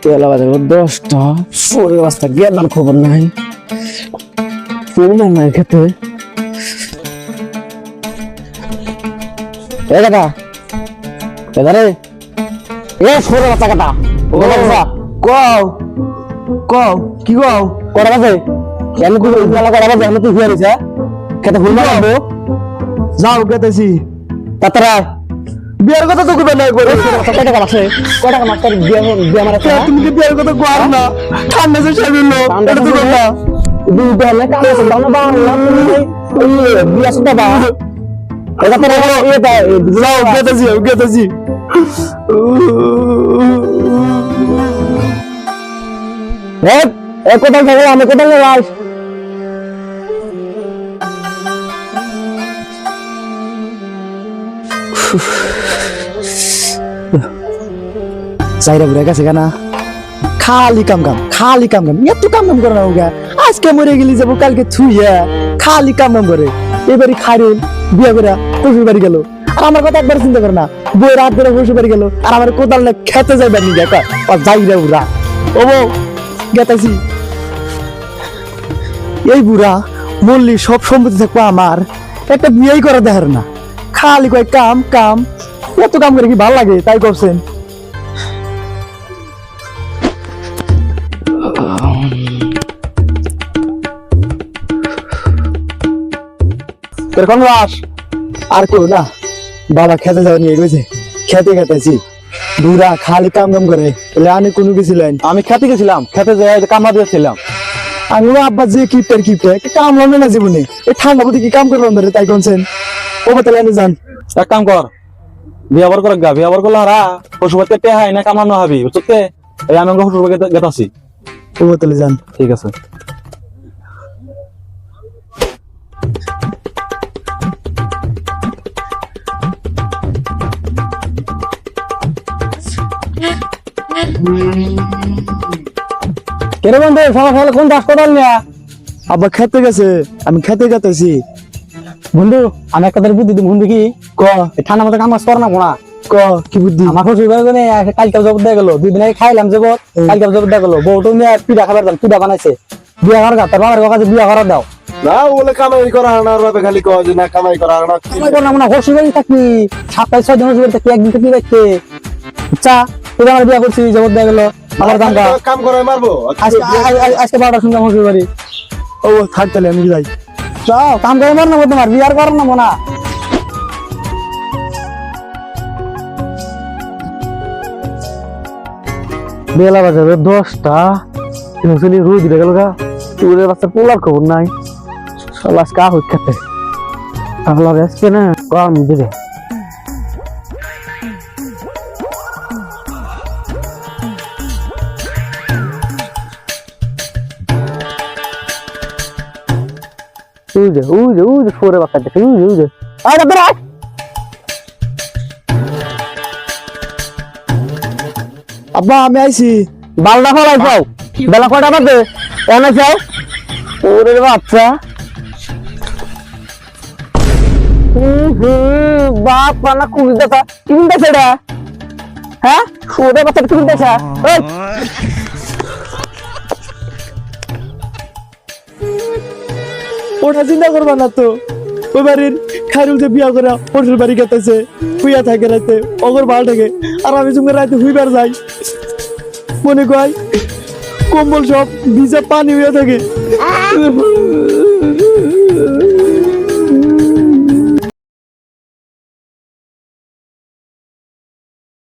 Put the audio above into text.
বেলা বাজে 10টা, শরীর অবস্থা গেলাম খবর নাই। নাই খেতে কাটা এদারে এ শরীর অবস্থা কাটা কও কও কি কও কটা বাজে কেন তুই বেলা কটা বাজে আমি তুই শুয়ে রয়েছে খেতে ভুল মারবো যাও গেতেছি তাতারা বিয়ার কথা তো কইবে না করে কত টাকা আছে কত টাকা মাস্টার বিয়া মারা তুমি কি বিয়ার কথা কর না ঠান্ডা সে শামিল এটা তো কথা দুই বেলা কাম আছে দাও না বাংলা তুমি এই বিয়া সুদা বা এটা তো এটা যাও গেতেছি এ কোথায় গেল আমি কোথায় যাই যাইরা বুড়া গেছে কেনা খালি কাম এত কাম করে না ওগা আজকে মরে গেলি যাবো কালকে থুইয়া খালি কাম করে এবারে খাইরুল বিয়া করে শ্বশুর বাড়ি গেল আর আমার কথা একবার চিন্তা করে না বই রাত ধরে শ্বশুর বাড়ি গেল আর আমার কোদাল না খেতে যাইবার নি দেখা যাইরা বুড়া ও বউ গেতাছি এই বুড়া মল্লি সব সম্পত্তি থাকবো আমার একটা বিয়েই করা দেখার না খালি কয় কাম এত কাম করে কি ভালো লাগে তাই করছেন কোন রাস আর কেউ না বাবা খেতে যাওয়া নিয়ে গেছে খেতেছি বুড়া খালি কাম করে বলে আমি কোনো গেছিলেন আমি খেতে গেছিলাম, খেতে যাই কামলা দিয়েছিলাম। আমি আব্বা যে কিপটে কাম লাগবে না জীবনে এই ঠান্ডা প্রতি কি কাম করলাম ধরে তাই কোনছেন ও বলে যান এক কাম কর, বিয়াবার করে গা বিয়াবার করলে হারা পশুপাতকে টেহাই না কামানো হবি বুঝতে এই আমি শ্বশুর গেতাছি ও বলে যান ঠিক আছে। কেন বন্ধু সকাল কোন চাষ কোদাল নিয়া আব্বা খেতে গেছে আমি খেতে গেতেছি বন্ধু আমি একটা বুদ্ধি দিই বন্ধু কি ক ঠান্ডা মতো কাম কর না মোনা ক কি বুদ্ধি আমার শ্বশুর বাড়ি কালকে জবর দিয়ে গেল 2 দিন আগে খাইলাম জবর কালকে জবর দিয়ে গেল বউ তো নিয়ে পিঠা খাবার দাম পিঠা বানাইছে বিয়া করার তার বাবার কাছে বিয়া করা দাও না বলে কামাই করা না আর বাবা খালি কয় যে না কামাই করা না কামাই করা না শ্বশুর বাড়ি থাকি 27 দিন শ্বশুর বাড়ি থাকি একদিন থাকি রাখতে আচ্ছা তোরা আমার বিয়া করছি জবর দিয়ে গেল আমার দাম কাম করে মারবো আজকে 12টা শুনলাম শ্বশুর বাড়ি ও থাক তাহলে আমি যাই যাও কাম করে মার না তোমার বিয়ার কর না মোনা বেলা বাজে 10টা কিন্তু রোজ দিতে গেল গা চুলের বাচ্চা পোলার খবর নাই সলাস কা হচ্ছে খেতে তাহলে আজকে না গরম দিবে উজে ফোরে বাচ্চা দেখে উজে আয় দাদা আব্বা আমি আইছি বালদা ফলাই যাও বেলা কয়টা বাজে এনে যাও ওরে বাচ্চা বাপ পানা কুড়ি দেখা কি কিনতেছে এটা হ্যাঁ ওরে বাচ্চা কি কিনতেছে ওটা চিন্তা করবা না তো ওই বাড়ির খাইরুল যে বিয়া করে ওর বাড়ি গেতেছে হুইয়া থাকে রাতে অগর ভাল থাকে আর আমি সঙ্গে রাতে হুইবার যাই মনে কয় কম্বল সব ভিজা পানি হইয়া থাকে